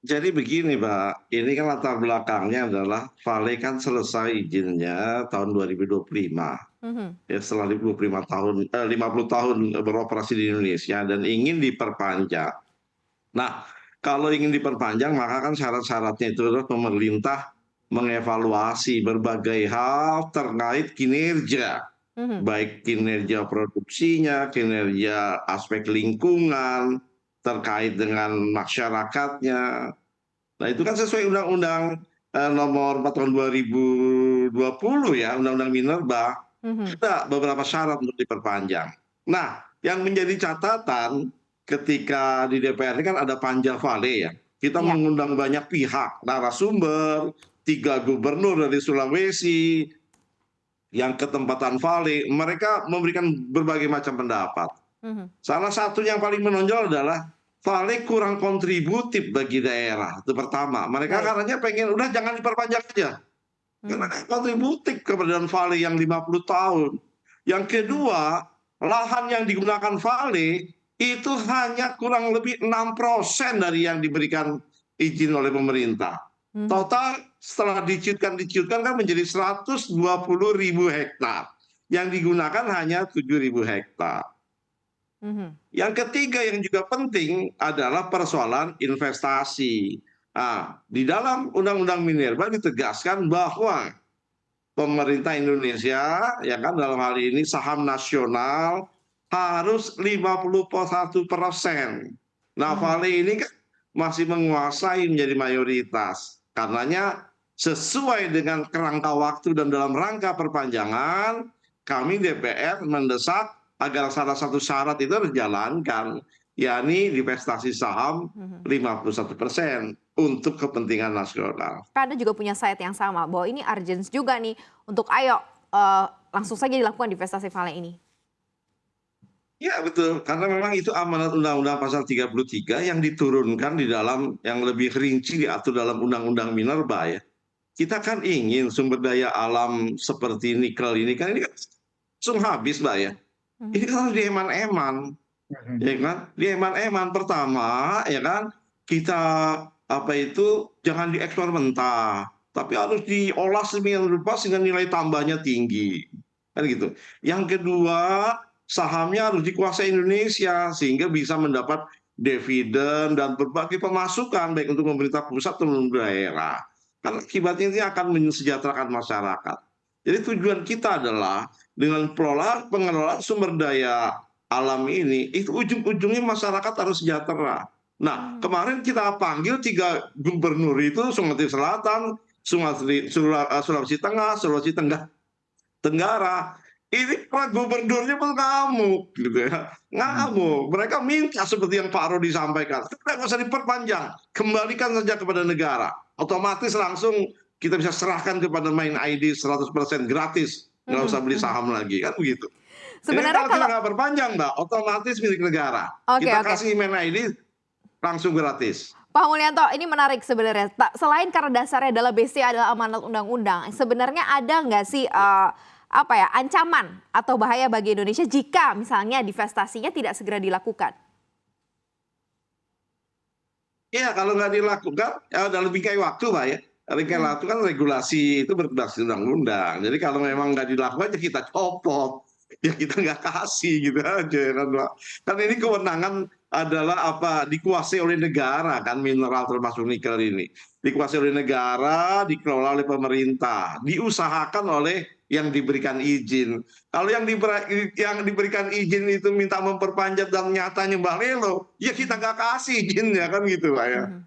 Jadi begini, Mbak, ini kan latar belakangnya adalah Vale kan selesai izinnya tahun 2025. Mhm. Ya setelah 25 tahun 50 tahun beroperasi di Indonesia dan ingin diperpanjang. Nah, kalau ingin diperpanjang maka kan syarat-syaratnya itu adalah pemerintah mengevaluasi berbagai hal terkait kinerja, Mhm. baik kinerja produksinya, kinerja aspek lingkungan, terkait dengan masyarakatnya. Nah, itu kan sesuai Undang-Undang, Nomor 4 Tahun 2020 ya, Undang-Undang Minerba, Mhm. ada beberapa syarat untuk diperpanjang. Nah, yang menjadi catatan ketika di DPR ini kan ada panja Vale ya. Kita Iya. mengundang banyak pihak, narasumber, 3 gubernur dari Sulawesi yang ketempatan Vale, mereka memberikan berbagai macam pendapat. Mhm. Salah satu yang paling menonjol adalah Vale kurang kontributif bagi daerah, itu pertama. Mereka Baik. katanya pengen, "Udah jangan diperpanjang aja." Karena Mhm. kan kontributif keberadaan Vale yang 50 tahun. Yang Mhm. kedua, lahan yang digunakan Vale itu hanya kurang lebih 6% dari yang diberikan izin oleh pemerintah. Mhm. Total setelah diciutkan kan menjadi 120.000 hektar. Yang digunakan hanya 7.000 hektar. Mhm. Yang ketiga yang juga penting adalah persoalan investasi. Nah, di dalam Undang-Undang Minerba ditegaskan bahwa pemerintah Indonesia, ya kan dalam hal ini saham nasional harus 51%. Nah, Mhm. Vale ini kan masih menguasai menjadi mayoritas. Karenanya sesuai dengan kerangka waktu dan dalam rangka perpanjangan, kami DPR mendesak agar salah satu syarat itu dijalankan, yakni divestasi saham Mhm. 51% untuk kepentingan nasional. Kan Anda juga punya side yang sama bahwa ini urgent juga nih untuk ayo, langsung saja dilakukan divestasi Vale ini. Iya betul, karena memang itu amanat Undang-Undang Pasal 33 yang diturunkan di dalam yang lebih rinci diatur dalam Undang-Undang Minerba ya. Kita kan ingin sumber daya alam seperti nikel ini kan langsung habis, Mbak, ya. Ini Mhm. kan harus dieman-eman, ya kan. Dieman-eman, pertama ya kan, kita apa itu, jangan diekspor mentah, tapi harus diolah sedemikian rupa sehingga nilai tambahnya tinggi, kan gitu. Yang kedua, sahamnya harus dikuasai Indonesia sehingga bisa mendapat dividen dan berbagai pemasukan baik untuk pemerintah pusat maupun daerah. Kan akibatnya ini akan mensejahterakan masyarakat. Jadi tujuan kita adalah dengan pengelolaan sumber daya alam ini, itu ujung-ujungnya masyarakat harus sejahtera. Nah, Mhm. kemarin kita panggil 3 gubernur itu, Sumatera Selatan, Sulawesi Tengah, Sulawesi Tenggara. Ini para gubernurnya pun ngamuk gitu ya. Mhm. Ngamuk. Mereka minta seperti yang Pak Rodi sampaikan. Sudah nggak usah diperpanjang. Kembalikan saja kepada negara. Otomatis langsung kita bisa serahkan kepada Main ID 100% gratis. Nggak usah Mhm. beli Mhm. saham lagi. Kan begitu. Ini Sebenarnya kalau kita kalau nggak perpanjang, Mbak, otomatis milik negara. oke, Kita oke. kasih Main ID langsung gratis. Pak Mulyanto, ini menarik sebenarnya. Selain karena dasarnya adalah base adalah amanat undang-undang, sebenarnya ada nggak sih, apa ya, ancaman atau bahaya bagi Indonesia jika misalnya divestasinya tidak segera dilakukan? Iya, kalau nggak dilakukan, ya dalam bingkai waktu, Mbak, ya. Bingkai Mhm. waktu kan regulasi itu berbasis undang-undang. Jadi kalau memang nggak dilakukan, ya kita copot. Ya kita nggak kasih gitu aja kan, Mbak. Kan ini Mhm. kewenangan adalah apa, dikuasai oleh negara kan mineral termasuk nikel ini. Dikuasai oleh negara, dikelola oleh pemerintah, diusahakan oleh yang diberikan izin. Kalau yang diberikan izin itu minta memperpanjang dan nyatanya Mbak Lelo, ya kita nggak kasih izinnya kan gitu Pak ya. Mhm.